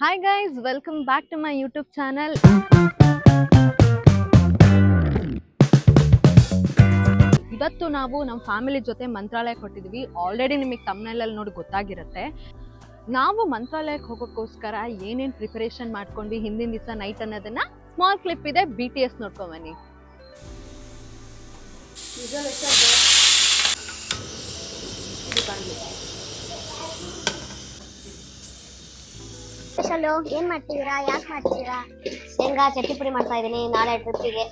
Hi guys, welcome back to my YouTube channel. ಇವತ್ತು ನಾವು ನಮ್ಮ ಫ್ಯಾಮಿಲಿ ಜೊತೆ ಮಂತ್ರಾಲಯಕ್ಕೆ ಹೊರಟಿದ್ವಿ. ಆಲ್ರೆಡಿ ನಿಮಗೆ ಥಂಬ್ನೇಲ್ ಅಲ್ಲಿ ನೋಡಿ ಗೊತ್ತಾಗಿರುತ್ತೆ. ನಾವು ಮಂತ್ರಾಲಯಕ್ಕೆ ಹೋಗೋಕ್ಕೋಸ್ಕರ ಏನೇನು ಪ್ರಿಪರೇಷನ್ ಮಾಡ್ಕೊಂಡ್ವಿ ಹಿಂದಿನ ದಿವಸ ನೈಟ್ ಅನ್ನೋದನ್ನ ಸ್ಮಾಲ್ ಕ್ಲಿಪ್ ಇದೆ, BTS ನೋಡ್ಕೊಂಡ್ ಬನ್ನಿ. ಸ್ಪೆಷಲ್ ಏನ್ ಮಾಡ್ತಿದ್ದೀರಾ? ಯಾಕೆ ಮಾಡ್ತಿದ್ದೀರಾ? ಶೇಂಗಾ ಚಟ್ನಿ ಪುಡಿ ಮಾಡ್ತಾ ಇದ್ದೀನಿ ನಾಳೆ ಟ್ರಿಪ್ಪಿಗೆ.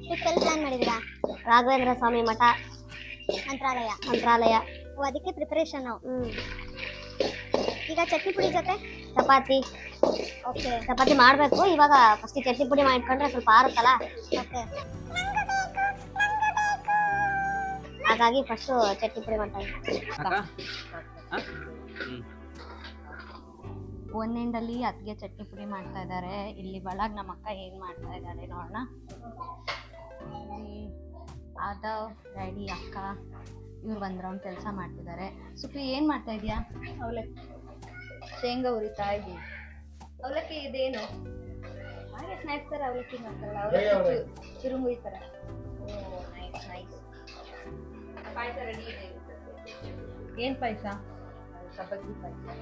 ಟ್ರಿಪ್ ಎಲ್ಲಿ ಪ್ಲಾನ್ ಮಾಡಿದ್ದೀರಾ? ರಾಘವೇಂದ್ರ ಸ್ವಾಮಿ ಮಠ, ಮಂತ್ರಾಲಯ. ಅದಕ್ಕೆ ಪ್ರಿಪರೇಷನ್. ಈಗ ಚಟ್ನಿ ಪುಡಿ ಜೊತೆ ಚಪಾತಿ. ಓಕೆ, ಚಪಾತಿ ಮಾಡಬೇಕು. ಇವಾಗ ಫಸ್ಟ್ ಚಟ್ನಿ ಪುಡಿ ಮಾಡಿಟ್ಕೊಂಡ್ರೆ ಸ್ವಲ್ಪ ಆರುತ್ತಲ್ಲ. ಓಕೆ, ಹಾಗಾಗಿ ಫಸ್ಟ್ ಚಟ್ನಿ ಪುಡಿ ಮಾಡ್ತಾ ಇದ್ದೀನಿ. ಒಂದೆಂಡಲ್ಲಿ ಅತ್ತಿಗೆ ಚಟ್ನಿ ಪುಡಿ ಮಾಡ್ತಾ ಇದ್ದಾರೆ. ಇಲ್ಲಿ ಒಳಗೆ ನಮ್ಮ ಅಕ್ಕ ಏನು ಮಾಡ್ತಾ ಇದ್ದಾರೆ ನೋಡೋಣ. ಆದವ್, ಡ್ಯಾಡಿ, ಅಕ್ಕ ಇವ್ರು ಒಂದು ರೌಂಡ್ ಕೆಲಸ ಮಾಡ್ತಿದ್ದಾರೆ. ಸುಪ್ಪಿ ಏನು ಮಾಡ್ತಾ ಇದೀಯಾ? ಅವಲಕ್ಕಿ ಶೇಂಗಾ ಉರಿತಾ ಇದ್ದೀವಿ. ಅವಲಕ್ಕಿ ಇದೇನು ಹಾಗೆ ಸ್ನ್ಯಾಕ್ಸ್ ಥರ ಅವಲಕ್ಕಿ ಮಾಡ್ತಾರಲ್ಲ, ಅವಲಕ್ಕಿ ಚುರುಮು ಈ ಥರ. ಓ ನೈಸ್ ನೈಸ್. ಪಾಯಸ ರೆಡಿ ಇದೆ. ಏನು ಪಾಯಸ? ಸಬ್ಬಕ್ಕಿ ಪಾಯಸ.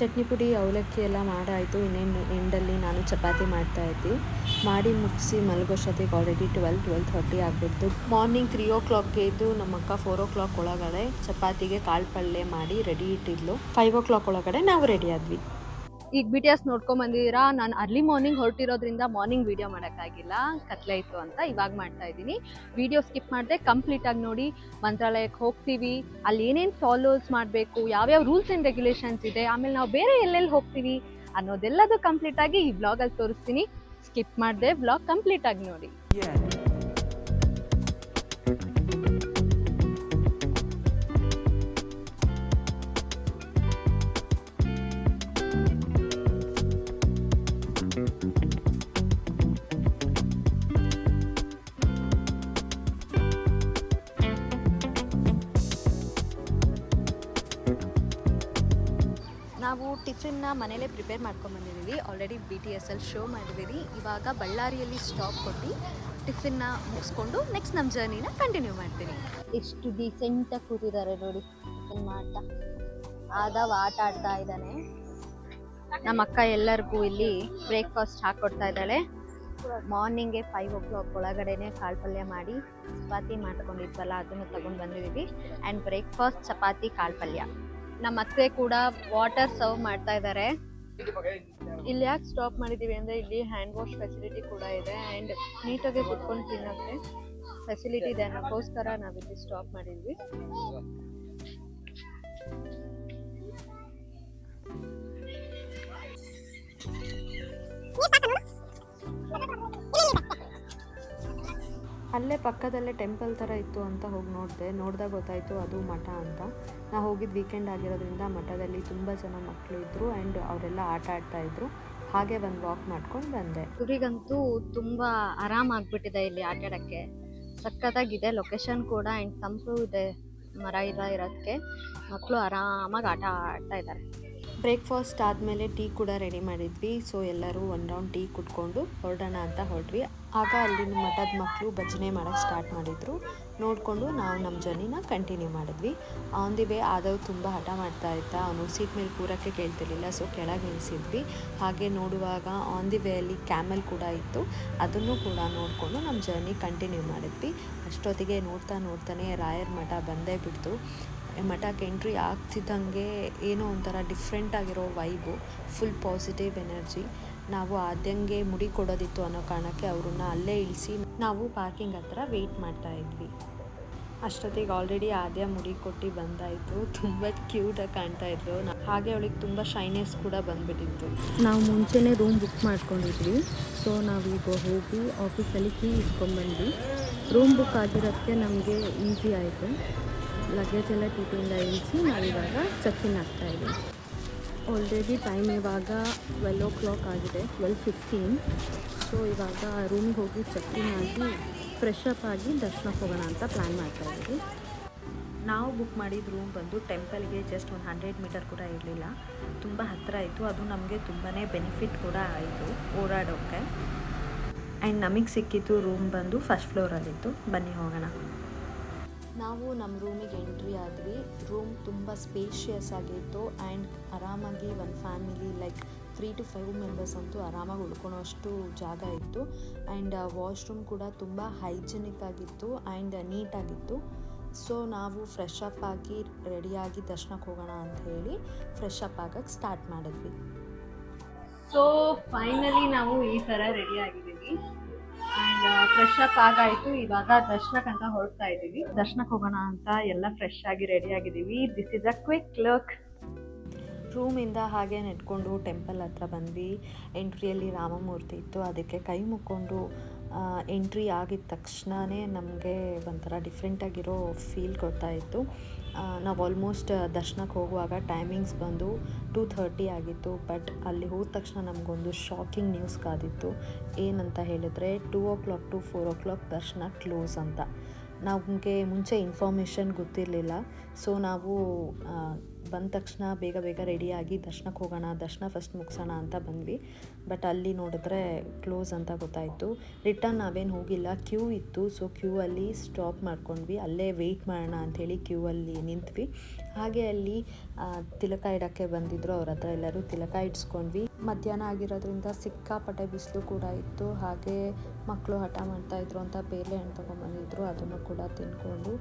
ಚಟ್ನಿ ಪುಡಿ ಅವಲಕ್ಕಿ ಎಲ್ಲ ಮಾಡಾಯಿತು. ಇನ್ನೇನು ಎಂಡಲ್ಲಿ ನಾನು ಚಪಾತಿ ಮಾಡ್ತಾಯಿದ್ದೆ. ಮಾಡಿ ಮುಗಿಸಿ ಮಲಗೋಷ್ಟೊತ್ತಿಗೆ ಆಲ್ರೆಡಿ 12:30 ಆಗಿಬಿಡ್ತು. ಮಾರ್ನಿಂಗ್ 3 o'clockಗೆ ಇದ್ದು ನಮ್ಮ ಅಕ್ಕ 4 o'clock ಒಳಗಡೆ ಚಪಾತಿಗೆ ಕಾಳು ಪಲ್ಯ ಮಾಡಿ ರೆಡಿ ಇಟ್ಟಿದ್ಲು. 5 o'clock ಒಳಗಡೆ ನಾವು ರೆಡಿ ಆದ್ವಿ. ಈಗ BTS ನೋಡ್ಕೊಂಡ್ ಬಂದಿದ್ದೀರಾ. ನಾನು ಅರ್ಲಿ ಮಾರ್ನಿಂಗ್ ಹೊರಟಿರೋದ್ರಿಂದ ಮಾರ್ನಿಂಗ್ ವಿಡಿಯೋ ಮಾಡೋಕ್ಕಾಗಿಲ್ಲ, ಕತ್ಲೆ ಇತ್ತು ಅಂತ. ಇವಾಗ ಮಾಡ್ತಾ ಇದ್ದೀನಿ. ವಿಡಿಯೋ ಸ್ಕಿಪ್ ಮಾಡಿದೆ, ಕಂಪ್ಲೀಟಾಗಿ ನೋಡಿ. ಮಂತ್ರಾಲಯಕ್ಕೆ ಹೋಗ್ತೀವಿ, ಅಲ್ಲಿ ಏನೇನು ಫಾಲೋಸ್ ಮಾಡಬೇಕು, ಯಾವ್ಯಾವ ರೂಲ್ಸ್ ಆ್ಯಂಡ್ ರೆಗ್ಯುಲೇಷನ್ಸ್ ಇದೆ, ಆಮೇಲೆ ನಾವು ಬೇರೆ ಎಲ್ಲೆಲ್ಲಿ ಹೋಗ್ತೀವಿ ಅನ್ನೋದೆಲ್ಲದು ಕಂಪ್ಲೀಟಾಗಿ ಈ ವ್ಲಾಗಲ್ಲಿ ತೋರಿಸ್ತೀನಿ. ಸ್ಕಿಪ್ ಮಾಡಿದೆ, ವ್ಲಾಗ್ ಕಂಪ್ಲೀಟಾಗಿ ನೋಡಿ. ನಾವು ಟಿಫಿನ್ನ ಮನೇಲೇ ಪ್ರಿಪೇರ್ ಮಾಡ್ಕೊಂಡ್ಬಂದಿದ್ದೀವಿ. ಆಲ್ರೆಡಿ BTSಲ್ಲಿ ಶೋ ಮಾಡಿದ್ದೀವಿ. ಇವಾಗ ಬಳ್ಳಾರಿಯಲ್ಲಿ ಸ್ಟಾಪ್ ಕೊಟ್ಟು ಟಿಫಿನ್ನ ಮುಗಿಸ್ಕೊಂಡು ನೆಕ್ಸ್ಟ್ ನಮ್ಮ ಜರ್ನಿನ ಕಂಟಿನ್ಯೂ ಮಾಡ್ತೀನಿ. ಎಷ್ಟು ಡೀಸೆಂಟಾಗಿ ಕೂತಿದ್ದಾರೆ ನೋಡಿ ಟಿಫಿನ್ ಮಾಡ್ತಾ. ಆದವ್ ಆಟ ಆಡ್ತಾ ಇದ್ದಾನೆ. ನಮ್ಮ ಅಕ್ಕ ಎಲ್ಲರಿಗೂ ಇಲ್ಲಿ ಬ್ರೇಕ್ಫಾಸ್ಟ್ ಹಾಕ್ಕೊಡ್ತಾ ಇದ್ದಾಳೆ. ಮಾರ್ನಿಂಗ್ಗೆ 5 o'clock ಒಳಗಡೆನೆ ಕಾಳು ಪಲ್ಯ ಮಾಡಿ ಚಪಾತಿ ಮಾಡ್ಕೊಂಡಿದ್ವಲ್ಲ ಅದನ್ನು ತಗೊಂಡು ಬಂದಿದ್ದೀವಿ. ಆ್ಯಂಡ್ ಬ್ರೇಕ್ಫಾಸ್ಟ್ ಚಪಾತಿ ಕಾಳು ಪಲ್ಯ. ನಮ್ಮ ಅತ್ತೆ ಕೂಡ ವಾಟರ್ ಸರ್ವ್ ಮಾಡ್ತಾ ಇದ್ದಾರೆ. ಇಲ್ಲಿ ಯಾಕೆ ಸ್ಟಾಪ್ ಮಾಡಿದ್ದೀವಿ ಅಂದರೆ ಇಲ್ಲಿ ಹ್ಯಾಂಡ್ ವಾಶ್ ಫೆಸಿಲಿಟಿ ಕೂಡ ಇದೆ ಆ್ಯಂಡ್ ನೀಟಾಗಿ ಕುತ್ಕೊಂಡು ತಿನ್ನೋಕ್ಕೆ ಫೆಸಿಲಿಟಿ ಇದೆ ಅನ್ನೋಕ್ಕೋಸ್ಕರ ನಾವಿಲ್ಲಿ ಸ್ಟಾಪ್ ಮಾಡಿದ್ವಿ. ಅಲ್ಲೇ ಪಕ್ಕದಲ್ಲೇ ಟೆಂಪಲ್ ಥರ ಇತ್ತು ಅಂತ ಹೋಗಿ ನೋಡಿದಾಗ ಗೊತ್ತಾಯಿತು ಅದು ಮಠ ಅಂತ. ನಾವು ಹೋಗಿದ್ದು ವೀಕೆಂಡ್ ಆಗಿರೋದ್ರಿಂದ ಮಠದಲ್ಲಿ ತುಂಬ ಜನ ಮಕ್ಕಳು ಇದ್ದರು ಆ್ಯಂಡ್ ಅವರೆಲ್ಲ ಆಟ ಆಡ್ತಾಯಿದ್ರು. ಹಾಗೆ ಒಂದು ವಾಕ್ ಮಾಡ್ಕೊಂಡು ಬಂದೆ. ಇವರಿಗಂತೂ ತುಂಬ ಆರಾಮಾಗ್ಬಿಟ್ಟಿದೆ ಇಲ್ಲಿ ಆಟ ಆಡೋಕ್ಕೆ. ಸಖತ್ತಾಗಿದೆ ಲೊಕೇಶನ್ ಕೂಡ ಆ್ಯಂಡ್ ತಂಪು ಇದೆ, ಮರ ಇರೋದಕ್ಕೆ ಮಕ್ಕಳು ಆರಾಮಾಗಿ ಆಟ ಆಡ್ತಾ ಇದ್ದಾರೆ. ಬ್ರೇಕ್ಫಾಸ್ಟ್ ಆದಮೇಲೆ ಟೀ ಕೂಡ ರೆಡಿ ಮಾಡಿದ್ವಿ. ಸೊ ಎಲ್ಲರೂ ಒಂದು ರೌಂಡ್ ಟೀ ಕುಟ್ಕೊಂಡು ಹೊರಡೋಣ ಅಂತ ಹೊರಟ್ವಿ. ಆಗ ಅಲ್ಲಿನ ಮಠದ ಮಕ್ಕಳು ಭಜನೆ ಮಾಡೋಕ್ಕೆ ಸ್ಟಾರ್ಟ್ ಮಾಡಿದರು. ನೋಡಿಕೊಂಡು ನಾವು ನಮ್ಮ ಜರ್ನಿನ ಕಂಟಿನ್ಯೂ ಮಾಡಿದ್ವಿ. ಆನ್ ದಿ ವೇ ಆದವ್ ತುಂಬ ಹಠ ಮಾಡ್ತಾ ಇದ್ದ. ಅವನು ಸೀಟ್ ಮೇಲೆ ಕೂರೋಕ್ಕೆ ಕೇಳ್ತಿರ್ಲಿಲ್ಲ, ಸೊ ಕೆಳಗೆ ನಿಲ್ಲಿಸಿದ್ವಿ. ಹಾಗೆ ನೋಡುವಾಗ ಆನ್ ದಿ ವೇಯಲ್ಲಿ ಕ್ಯಾಮೆಲ್ ಕೂಡ ಇತ್ತು, ಅದನ್ನು ಕೂಡ ನೋಡಿಕೊಂಡು ನಮ್ಮ ಜರ್ನಿ ಕಂಟಿನ್ಯೂ ಮಾಡಿದ್ವಿ. ಅಷ್ಟೊತ್ತಿಗೆ ನೋಡ್ತಾನೆ ರಾಯರ ಮಠ ಬಂದೇ ಬಿಡ್ತು. ಮಠಕ್ಕೆ ಎಂಟ್ರಿ ಆಗ್ತಿದ್ದಂಗೆ ಏನೋ ಒಂಥರ ಡಿಫ್ರೆಂಟ್ ಆಗಿರೋ ವೈಬು, ಫುಲ್ ಪಾಸಿಟಿವ್ ಎನರ್ಜಿ. ನಾವು ಆದ್ಯಂಗೆ ಮುಡಿ ಕೊಡೋದಿತ್ತು ಅನ್ನೋ ಕಾರಣಕ್ಕೆ ಅವ್ರನ್ನ ಅಲ್ಲೇ ಇಳಿಸಿ ನಾವು ಪಾರ್ಕಿಂಗ್ ಹತ್ರ ವೆಯ್ಟ್ ಮಾಡ್ತಾ ಇದ್ವಿ. ಅಷ್ಟೊತ್ತಿಗೆ ಆಲ್ರೆಡಿ ಆದ್ಯ ಮುಡಿ ಕೊಟ್ಟು ಬಂದಾಯಿತು. ತುಂಬ ಕ್ಯೂಟಾಗಿ ಕಾಣ್ತಾ ಇದ್ರು. ಹಾಗೆ ಅವಳಿಗೆ ತುಂಬ ಶೈನೆಸ್ ಕೂಡ ಬಂದ್ಬಿಟ್ಟಿತ್ತು. ನಾವು ಮುಂಚೆನೇ ರೂಮ್ ಬುಕ್ ಮಾಡ್ಕೊಂಡಿದ್ವಿ. ಸೊ ನಾವೀಗ ಹೋಗಿ ಆಫೀಸಲ್ಲಿ ಕೀ ಇಸ್ಕೊಂಡ್ಬಂದ್ವಿ. ರೂಮ್ ಬುಕ್ ಆಗಿರೋದಕ್ಕೆ ನಮಗೆ ಈಸಿ ಆಯಿತು. ಲಗೇಜ್ ಎಲ್ಲ ಟಿಟಿಯಿಂದ ಇಳಿಸಿ ನಾವಿವಾಗ ಚೆಕ್ ಇನ್ ಆಗ್ತಾಯಿದ್ವಿ. ಆಲ್ರೆಡಿ ಟೈಮ್ ಇವಾಗ 12 o'clock ಆಗಿದೆ, 12:15. ಸೊ ಇವಾಗ ರೂಮಿಗೆ ಹೋಗಿ ಚೆಕ್ ಇನ್ ಆಗಿ ಫ್ರೆಶ್ ಅಪ್ ಆಗಿ ದರ್ಶನಕ್ಕೆ ಹೋಗೋಣ ಅಂತ ಪ್ಲ್ಯಾನ್ ಮಾಡ್ತಾಯಿದ್ವಿ. ನಾವು ಬುಕ್ ಮಾಡಿದ ರೂಮ್ ಬಂದು ಟೆಂಪಲ್ಗೆ ಜಸ್ಟ್ ಒಂದು 100 ಮೀಟರ್ ಕೂಡ ಇರಲಿಲ್ಲ, ತುಂಬ ಹತ್ತಿರ ಆಯಿತು. ಅದು ನಮಗೆ ತುಂಬಾ ಬೆನಿಫಿಟ್ ಕೂಡ ಆಯಿತು ಓಡಾಡೋಕ್ಕೆ. ಆ್ಯಂಡ್ ನಮಗೆ ಸಿಕ್ಕಿದ್ದು ರೂಮ್ ಬಂದು ಫಸ್ಟ್ ಫ್ಲೋರಲ್ಲಿತ್ತು. ಬನ್ನಿ ಹೋಗೋಣ. ನಾವು ನಮ್ಮ ರೂಮಿಗೆ ಎಂಟ್ರಿ ಆದ್ವಿ. ರೂಮ್ ತುಂಬ ಸ್ಪೇಷಿಯಸ್ ಆಗಿತ್ತು ಆ್ಯಂಡ್ ಆರಾಮಾಗಿ ಒಂದು ಫ್ಯಾಮಿಲಿ ಲೈಕ್ 3 to 5 ಮೆಂಬರ್ಸ್ ಅಂತೂ ಆರಾಮಾಗಿ ಉಳ್ಕೊಳ್ಳೋಷ್ಟು ಜಾಗ ಇತ್ತು. ಆ್ಯಂಡ್ ವಾಶ್ರೂಮ್ ಕೂಡ ತುಂಬ ಹೈಜಿನಿಕ್ ಆಗಿತ್ತು ಆ್ಯಂಡ್ ನೀಟಾಗಿತ್ತು. ಸೊ ನಾವು ಫ್ರೆಶ್ ಅಪ್ ಆಗಿ ರೆಡಿಯಾಗಿ ದರ್ಶನಕ್ಕೆ ಹೋಗೋಣ ಅಂತ ಹೇಳಿ ಫ್ರೆಶ್ ಅಪ್ ಆಗಕ್ಕೆ ಸ್ಟಾರ್ಟ್ ಮಾಡಿದ್ವಿ. ಸೊ ಫೈನಲಿ ನಾವು ಈ ಥರ ರೆಡಿ ಆಗಿದ್ದೀವಿ ಆ್ಯಂಡ್ ಫ್ರೆಶ್ ಅಪ್ ಆಗಾಯಿತು. ಇವಾಗ ದರ್ಶನಕ್ಕಂತ ಹೊರಡ್ತಾ ಇದ್ದೀವಿ. ದರ್ಶನಕ್ಕೆ ಹೋಗೋಣ ಅಂತ ಎಲ್ಲ ಫ್ರೆಶ್ ಆಗಿ ರೆಡಿ ಆಗಿದ್ದೀವಿ. This is a quick look. ರೂಮಿಂದ ಹಾಗೆ ನೆಟ್ಕೊಂಡು ಟೆಂಪಲ್ ಹತ್ರ ಬಂದ್ವಿ. ಎಂಟ್ರಿಯಲ್ಲಿ ರಾಮಮೂರ್ತಿ ಇತ್ತು, ಅದಕ್ಕೆ ಕೈ ಮುಕ್ಕೊಂಡು ಎಂಟ್ರಿ ಆಗಿದ ತಕ್ಷಣವೇ ನಮಗೆ ಒಂಥರ ಡಿಫ್ರೆಂಟಾಗಿರೋ ಫೀಲ್ ಕೊಡ್ತಾಯಿತ್ತು. ನಾವು ಆಲ್ಮೋಸ್ಟ್ ದರ್ಶನಕ್ಕೆ ಹೋಗುವಾಗ ಟೈಮಿಂಗ್ಸ್ ಬಂದು 2:30 ಆಗಿತ್ತು. ಬಟ್ ಅಲ್ಲಿ ಹೋದ ತಕ್ಷಣ ನಮಗೊಂದು ಶಾಕಿಂಗ್ ನ್ಯೂಸ್ ಕಾದಿತ್ತು. ಏನಂತ ಹೇಳಿದ್ರೆ 2 o'clock to 4 o'clock ದರ್ಶನ ಕ್ಲೋಸ್ ಅಂತ. ನಮಗೆ ಮುಂಚೆ ಇನ್ಫಾರ್ಮೇಷನ್ ಗೊತ್ತಿರಲಿಲ್ಲ. ಸೊ ನಾವು ಬಂದ ತಕ್ಷಣ ಬೇಗ ಬೇಗ ರೆಡಿಯಾಗಿ ದರ್ಶನಕ್ಕೆ ಹೋಗೋಣ, ದರ್ಶನ ಫಸ್ಟ್ ಮುಗಿಸೋಣ ಅಂತ ಬಂದ್ವಿ. ಬಟ್ ಅಲ್ಲಿ ನೋಡಿದ್ರೆ ಕ್ಲೋಸ್ ಅಂತ ಗೊತ್ತಾಯಿತು. ರಿಟರ್ನ್ ನಾವೇನು ಹೋಗಿಲ್ಲ, ಕ್ಯೂ ಇತ್ತು. ಸೊ ಕ್ಯೂ ಅಲ್ಲಿ ಸ್ಟಾಪ್ ಮಾಡ್ಕೊಂಡ್ವಿ. ಅಲ್ಲೇ ವೆಯ್ಟ್ ಮಾಡೋಣ ಅಂಥೇಳಿ ಕ್ಯೂ ಅಲ್ಲಿ ನಿಂತ್ವಿ. ಹಾಗೆ ಅಲ್ಲಿ ತಿಲಕ ಇಡೋಕ್ಕೆ ಬಂದಿದ್ದರು, ಅವ್ರ ಹತ್ರ ಎಲ್ಲರೂ ತಿಲಕ ಇಡ್ಸ್ಕೊಂಡ್ವಿ. ಮಧ್ಯಾಹ್ನ ಆಗಿರೋದ್ರಿಂದ ಸಿಕ್ಕಾಪಟ್ಟೆ ಬಿಸಿಲು ಕೂಡ ಇತ್ತು. ಹಾಗೆ ಮಕ್ಕಳು ಹಠ ಮಾಡ್ತಾಯಿದ್ರು ಅಂತ ಬೇಲೆ ಹಣ್ಣು ತೊಗೊಂಬಂದಿದ್ರು, ಅದನ್ನು ಕೂಡ ತಿನ್ಕೊಂಡು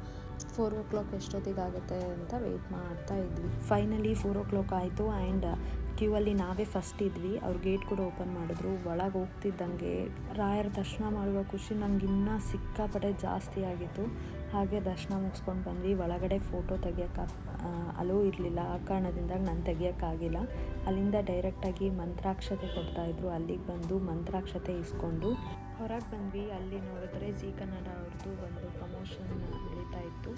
4 o'clock ಎಷ್ಟೊತ್ತಿಗಾಗುತ್ತೆ ಅಂತ ವೆಯ್ಟ್ ಮಾಡ್ತಾ ಇದ್ವಿ. ಫೈನಲಿ 4 o'clock ಆಯಿತು ಆ್ಯಂಡ್ ಕ್ಯೂ ಅಲ್ಲಿ ನಾವೇ ಫಸ್ಟ್ ಇದ್ವಿ. ಅವ್ರು ಗೇಟ್ ಕೂಡ ಓಪನ್ ಮಾಡಿದ್ರು. ಒಳಗೆ ಹೋಗ್ತಿದ್ದಂಗೆ ರಾಯರ ದರ್ಶನ ಮಾಡುವ ಖುಷಿ ನನಗೆ ಇನ್ನೂ ಸಿಕ್ಕಾಪಟ್ಟೆ ಜಾಸ್ತಿ ಆಗಿತ್ತು. ಹಾಗೆ ದರ್ಶನ ಮುಗಿಸ್ಕೊಂಡು ಬಂದ್ವಿ. ಒಳಗಡೆ ಫೋಟೋ ತೆಗಿಯೋಕ್ಕೆ ಅಲೋ ಇರಲಿಲ್ಲ. ಆ ಕಾರಣದಿಂದ ನಾನು ತೆಗಿಯೋಕ್ಕಾಗಿಲ್ಲ. ಅಲ್ಲಿಂದ ಡೈರೆಕ್ಟಾಗಿ ಮಂತ್ರಾಕ್ಷತೆ ಕೊಡ್ತಾಯಿದ್ರು. ಅಲ್ಲಿಗೆ ಬಂದು ಮಂತ್ರಾಕ್ಷತೆ ಇಸ್ಕೊಂಡು ಹೊರಗೆ ಬಂದ್ವಿ. ಅಲ್ಲಿ ನೋಡಿದ್ರೆ ಜೀ ಕನ್ನಡ ಅವ್ರದ್ದು ಒಂದು ಪ್ರಮೋಷನ್ ನಡೀತಾ ಇತ್ತು.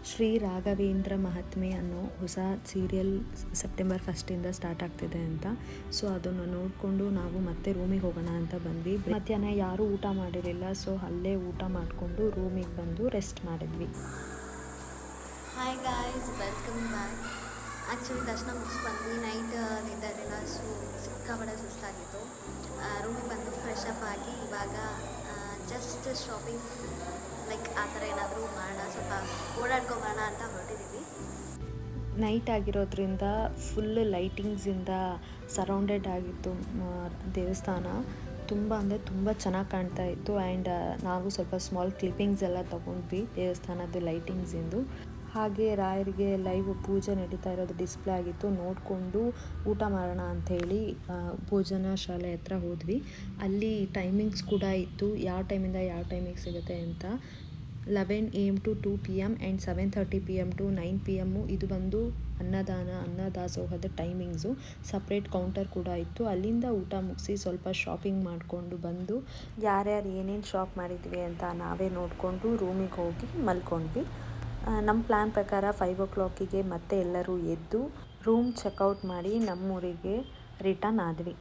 ಶ್ರೀ ರಾಘವೇಂದ್ರ ಮಹಾತ್ಮೆ ಅನ್ನೋ ಹೊಸ ಸೀರಿಯಲ್ ಸೆಪ್ಟೆಂಬರ್ 1 ಸ್ಟಾರ್ಟ್ ಆಗ್ತಿದೆ ಅಂತ. ಸೊ ಅದನ್ನು ನೋಡಿಕೊಂಡು ನಾವು ಮತ್ತೆ ರೂಮಿಗೆ ಹೋಗೋಣ ಅಂತ ಬಂದ್ವಿ. ಮಧ್ಯಾಹ್ನ ಯಾರೂ ಊಟ ಮಾಡಿರಲಿಲ್ಲ. ಸೊ ಅಲ್ಲೇ ಊಟ ಮಾಡಿಕೊಂಡು ರೂಮಿಗೆ ಬಂದು ರೆಸ್ಟ್ ಮಾಡಿದ್ವಿ. Hi guys, welcome back. Actually ದರ್ಶನ ಮುಗಿಸ್ಬಂದ್ವಿ. ನೈಟ್ ನಿದ್ದೆಲ್ಲ ಸಿಕ್ಕಾಪಟ್ಟೆ ಸುಸ್ತಾಗಿತ್ತು. ರೂಮಿಗೆ ಬಂದು ಫ್ರೆಶ್ ಅಪ್ ಆಗಿ ಇವಾಗ ಜಸ್ಟ್ ಶಾಪಿಂಗ್ ಲೈಕ್ ಆ ಥರ ಏನಾದರೂ ಮಾಡೋಣ, ಸ್ವಲ್ಪ ಓಡಾಡ್ಕೊಂಬರೋಣ ಅಂತ ಹೊರಟಿದ್ದೀವಿ. ನೈಟ್ ಆಗಿರೋದ್ರಿಂದ ಫುಲ್ ಲೈಟಿಂಗ್ಸಿಂದ ಸರೌಂಡೆಡ್ ಆಗಿತ್ತು ದೇವಸ್ಥಾನ. ತುಂಬ ಅಂದರೆ ತುಂಬ ಚೆನ್ನಾಗಿ ಕಾಣ್ತಾ ಇತ್ತು. ಆ್ಯಂಡ್ ನಾವು ಸ್ವಲ್ಪ ಸ್ಮಾಲ್ ಕ್ಲಿಪ್ಪಿಂಗ್ಸ್ ಎಲ್ಲ ತೊಗೊಂಡ್ವಿ ದೇವಸ್ಥಾನದ ಲೈಟಿಂಗ್ಸಿಂದು. ಹಾಗೆ ರಾಯರಿಗೆ ಲೈವ್ ಪೂಜೆ ನಡೀತಾ ಇರೋದು ಡಿಸ್ಪ್ಲೇ ಆಗಿತ್ತು. ನೋಡಿಕೊಂಡು ಊಟ ಮಾಡೋಣ ಅಂಥೇಳಿ ಭೋಜನ ಶಾಲೆ ಹತ್ರ ಹೋದ್ವಿ. ಅಲ್ಲಿ ಟೈಮಿಂಗ್ಸ್ ಕೂಡ ಇತ್ತು, ಯಾವ ಟೈಮಿಂದ ಯಾವ ಟೈಮಿಗೆ ಸಿಗುತ್ತೆ ಅಂತ. 11 AM to 2 PM and 7:30 PM to 9 PM. ಇದು ಬಂದು ಅನ್ನದಾಸೋಹದ ಟೈಮಿಂಗ್ಸು. ಸಪ್ರೇಟ್ ಕೌಂಟರ್ ಕೂಡ ಇತ್ತು. ಅಲ್ಲಿಂದ ಊಟ ಮುಗಿಸಿ ಸ್ವಲ್ಪ ಶಾಪಿಂಗ್ ಮಾಡಿಕೊಂಡು ಬಂದು ಯಾರ್ಯಾರು ಏನೇನು ಶಾಪ್ ಮಾಡಿದ್ವಿ ಅಂತ ನಾವೇ ನೋಡಿಕೊಂಡು ರೂಮಿಗೆ ಹೋಗಿ ಮಲ್ಕೊಂಡ್ವಿ. ನಮ್ಮ ಪ್ಲ್ಯಾನ್ ಪ್ರಕಾರ 5 o'clock ಮತ್ತೆ ಎಲ್ಲರೂ ಎದ್ದು ರೂಮ್ ಚೆಕ್ಔಟ್ ಮಾಡಿ ನಮ್ಮೂರಿಗೆ ರಿಟರ್ನ್ ಆದ್ವಿ.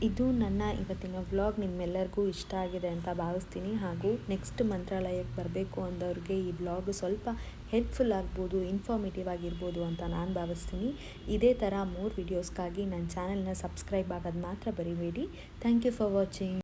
ಇದು ನನ್ನ ಇವತ್ತಿನ ವ್ಲಾಗ್. ನಿಮ್ಮೆಲ್ಲರಿಗೂ ಇಷ್ಟ ಆಗಿದೆ ಅಂತ ಭಾವಿಸ್ತೀನಿ. ಹಾಗೂ ನೆಕ್ಸ್ಟ್ ಮಂತ್ರಾಲಯಕ್ಕೆ ಬರಬೇಕು ಅಂದವ್ರಿಗೆ ಈ ವ್ಲಾಗ್ ಸ್ವಲ್ಪ ಹೆಲ್ಪ್ಫುಲ್ ಆಗ್ಬೋದು, ಇನ್ಫಾರ್ಮೇಟಿವ್ ಆಗಿರ್ಬೋದು ಅಂತ ನಾನು ಭಾವಿಸ್ತೀನಿ. ಇದೇ ಥರ 3 ವೀಡಿಯೋಸ್ಗಾಗಿ ನನ್ನ ಚಾನಲ್ನ ಸಬ್ಸ್ಕ್ರೈಬ್ ಆಗೋದು ಮಾತ್ರ ಬರಿಬೇಡಿ. Thank you for watching.